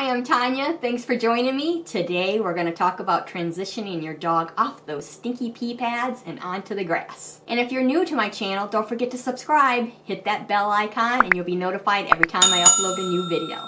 Hi, I'm Tanya. Thanks for joining me. Today we're going to talk about transitioning your dog off those stinky pee pads and onto the grass. And if you're new to my channel, don't forget to subscribe, hit that bell icon, and you'll be notified every time I upload a new video.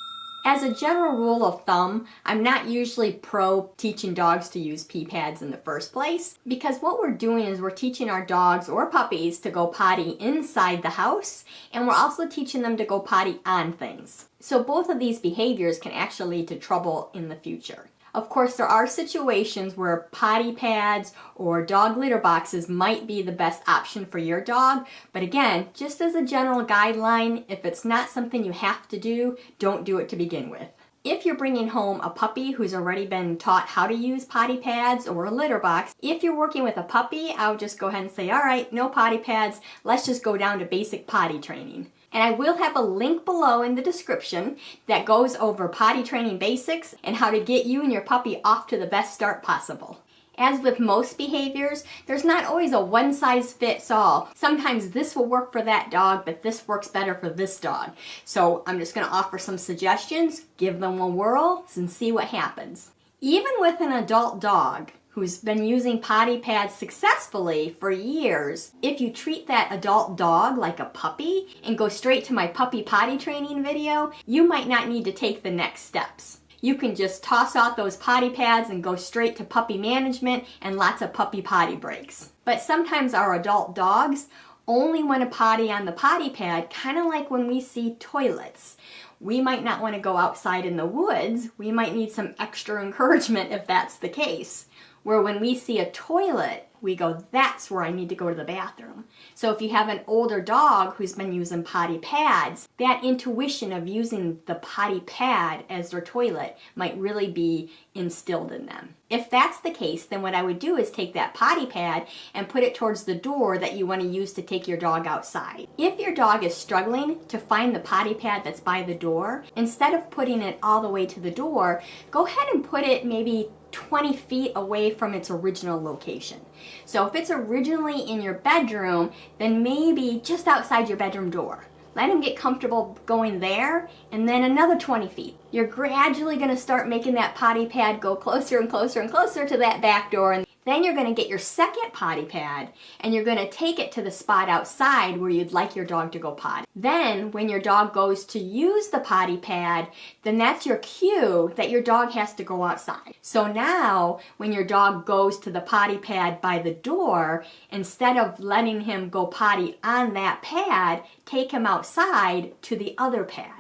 As a general rule of thumb, I'm not usually pro teaching dogs to use pee pads in the first place, because what we're doing is we're teaching our dogs or puppies to go potty inside the house, and we're also teaching them to go potty on things. So both of these behaviors can actually lead to trouble in the future. Of course, there are situations where potty pads or dog litter boxes might be the best option for your dog, but again, just as a general guideline, if it's not something you have to do, don't do it to begin with. If you're bringing home a puppy who's already been taught how to use potty pads or a litter box, if you're working with a puppy, I'll just go ahead and say, all right, no potty pads, let's just go down to basic potty training. And I will have a link below in the description that goes over potty training basics and how to get you and your puppy off to the best start possible. As with most behaviors, there's not always a one-size-fits-all. Sometimes this will work for that dog, but this works better for this dog. So I'm just going to offer some suggestions, give them a whirl, and see what happens. Even with an adult dog who's been using potty pads successfully for years, if you treat that adult dog like a puppy and go straight to my puppy potty training video, you might not need to take the next steps. You can just toss out those potty pads and go straight to puppy management and lots of puppy potty breaks. But sometimes our adult dogs only want to potty on the potty pad, kind of like when we see toilets. We might not want to go outside in the woods. We might need some extra encouragement if that's the case. Where when we see a toilet, we go, that's where I need to go to the bathroom. So if you have an older dog who's been using potty pads, that intuition of using the potty pad as their toilet might really be instilled in them. If that's the case, then what I would do is take that potty pad and put it towards the door that you want to use to take your dog outside. If your dog is struggling to find the potty pad that's by the door, instead of putting it all the way to the door, go ahead and put it maybe 20 feet away from its original location. So if it's originally in your bedroom, then maybe just outside your bedroom door. Let him get comfortable going there, and then another 20 feet. You're gradually going to start making that potty pad go closer and closer and closer to that back door, and then you're going to get your second potty pad and you're going to take it to the spot outside where you'd like your dog to go potty. Then when your dog goes to use the potty pad, then that's your cue that your dog has to go outside. So now when your dog goes to the potty pad by the door, instead of letting him go potty on that pad, take him outside to the other pad.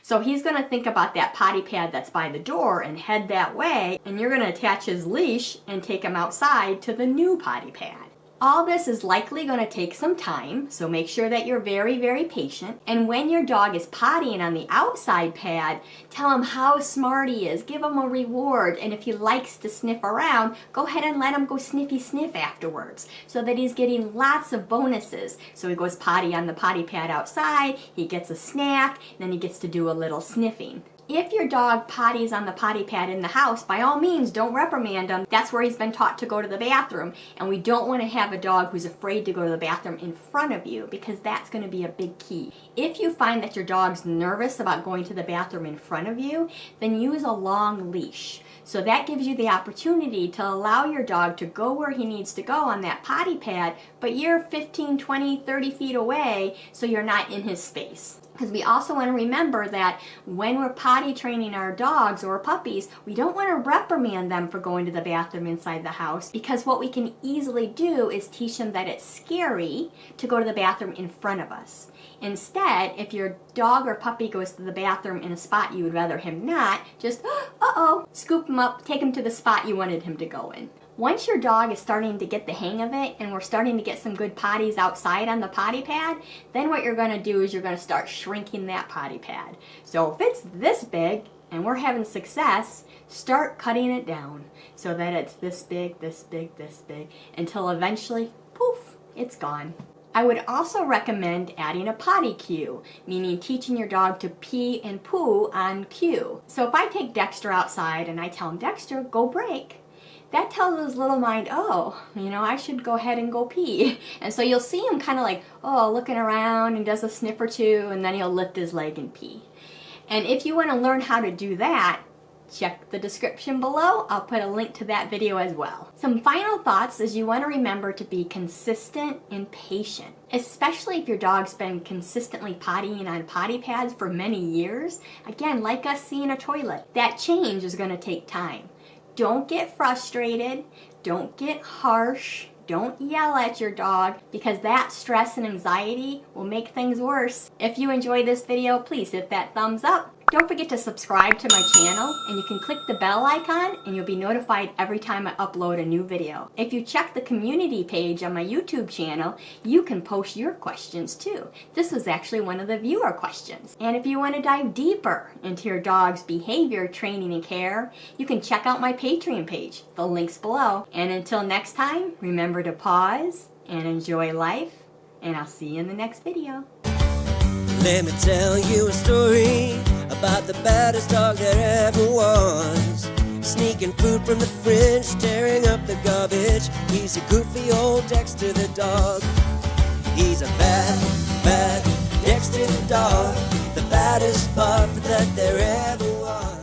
So he's going to think about that potty pad that's by the door and head that way, and you're going to attach his leash and take him outside to the new potty pad. All this is likely going to take some time, so make sure that you're very, very patient. And when your dog is pottying on the outside pad, tell him how smart he is. Give him a reward. And if he likes to sniff around, go ahead and let him go sniffy sniff afterwards so that he's getting lots of bonuses. So he goes potty on the potty pad outside, he gets a snack, then he gets to do a little sniffing. If your dog potties on the potty pad in the house, by all means, don't reprimand him. That's where he's been taught to go to the bathroom. And we don't want to have a dog who's afraid to go to the bathroom in front of you, because that's going to be a big key. If you find that your dog's nervous about going to the bathroom in front of you, then use a long leash. So that gives you the opportunity to allow your dog to go where he needs to go on that potty pad, but you're 15, 20, 30 feet away, so you're not in his space. Because we also want to remember that when we're potty training our dogs or puppies, we don't want to reprimand them for going to the bathroom inside the house, because what we can easily do is teach them that it's scary to go to the bathroom in front of us. Instead, if your dog or puppy goes to the bathroom in a spot you would rather him not, just, scoop him up, take him to the spot you wanted him to go in. Once your dog is starting to get the hang of it and we're starting to get some good potties outside on the potty pad, then what you're going to do is you're going to start shrinking that potty pad. So if it's this big and we're having success, start cutting it down so that it's this big, this big, this big, until eventually, poof, it's gone. I would also recommend adding a potty cue, meaning teaching your dog to pee and poo on cue. So if I take Dexter outside and I tell him, Dexter, go break, that tells his little mind, oh, I should go ahead and go pee. And so you'll see him kind of like, looking around, and does a sniff or two, and then he'll lift his leg and pee. And if you want to learn how to do that, check the description below. I'll put a link to that video as well. Some final thoughts is you want to remember to be consistent and patient, especially if your dog's been consistently pottying on potty pads for many years. Again, like us seeing a toilet, that change is going to take time. Don't get frustrated. Don't get harsh. Don't yell at your dog, because that stress and anxiety will make things worse. If you enjoyed this video, please hit that thumbs up. Don't forget to subscribe to my channel, and you can click the bell icon and you'll be notified every time I upload a new video. If you check the community page on my YouTube channel, you can post your questions too. This was actually one of the viewer questions. And if you want to dive deeper into your dog's behavior, training, and care, you can check out my Patreon page. The link's below. And until next time, remember to pause and enjoy life, and I'll see you in the next video. Let me tell you a story about the baddest dog there ever was. Sneaking food from the fridge, tearing up the garbage. He's a goofy old Dexter the dog. He's a bad Dexter the dog, the baddest pup that there ever was.